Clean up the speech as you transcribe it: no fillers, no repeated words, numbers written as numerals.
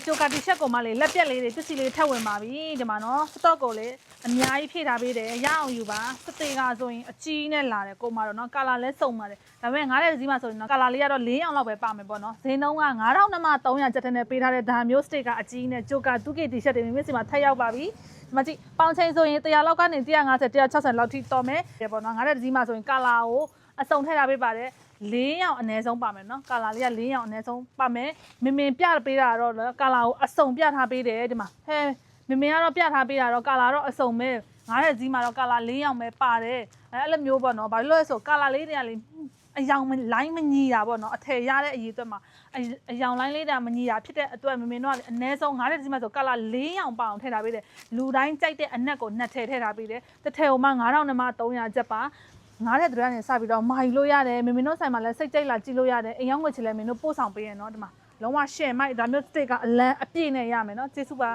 ဂျိုကာတီချက်ကိုမှလေလက်ပြက်လေးတွေပစ္စည်းလေးထပ်ဝင်ပါပြီဒီမှာနော်စတော့ကိုလေအများကြီးဖြည့်ထားပေးတယ်ရအောင်ယူပါစတေကဆိုရင်အကြီးနဲ့လာတယ်ကိုမတော့နော်ကာလာလဲစုံပါတယ်ဒါပေမဲ့ငါးတဲ့ဒီမှာဆိုရင်နော်ကာလာလေးကတော့4အောင်လောက်ပဲပါမယ်ပေါ့နော်ဈေးနှုန်းက9300ကျပ်တဲ့ပေးထားတဲ့ဒါမျိုးစတေကအကြီးနဲ့ဂျိုကာတူကေတီချက်တွေမိမိစီမှာထပ်ရောက်ပါပြီဒီမှာကြည့်ပေါင်ချိန်ဆိုရင်100လောက်ကနေ150 160လောက်ထိတော်မယ်ပေါ့နော်ငါးတဲ့ဒီမှာဆိုရင်ကာလာကိုအစုံထည့်ထားပေးပါတယ်4ရောင်အနည်းဆုံးပါမယ်နော်ကာလာလေးက4ရောင်အနည်းဆုံးပါမယ်မင်ပြပေးတာတော့ကာလာကိုအစုံပြထားပေးတယ်ဒီမှာဟဲမင်ကတော့ပြထားပေးတာတော့ကာလာတော့အစုံပဲငါးတဲ့ကြီးမှာတော့ကာလာ4ရောင်ပဲပါတယ်အဲ့လိုမျိုးပေါ့နော်ဘာလို့လဲဆိုကာလာလေးတွေကလေအယောင်လိုင်းမညီတာပေါ့နော်အထည်ရတဲ့အရေးအတွက်မှာအယောင်လိုင်းလေးတာမညီတာဖြစ်တဲ့အတွက်မင်တော့အနည်းဆုံးငါးတဲ့ကြီးမှာဆိုကာလာ4ရောင်ပါအောင်ထည့်ထားပေးတယ်လူတိုင်းကြိုက်တဲ့အနက်ကို2ထည့်ထားပေးတယ်တစ်ထည်ကိုမှ9300ကျပ်ပါငားတဲ့သူတွေကနေစပြီးတော့မာယူလို့ရတယ်မင်းတို့ဆိုင်မှာလည်းစိတ်ကြိုက်လာကြည့်လို့ရတယ်အိမ်ရောက်ငွေချင်လဲမင်းတို့ပို့ဆောင်ပေးရနော်ဒီမှာလုံးဝရှယ်မိုက်ဒါမျိုးစတစ်ကအလန်းအပြည့်နဲ့ရမယ်နော်ကျေးဇူးပါ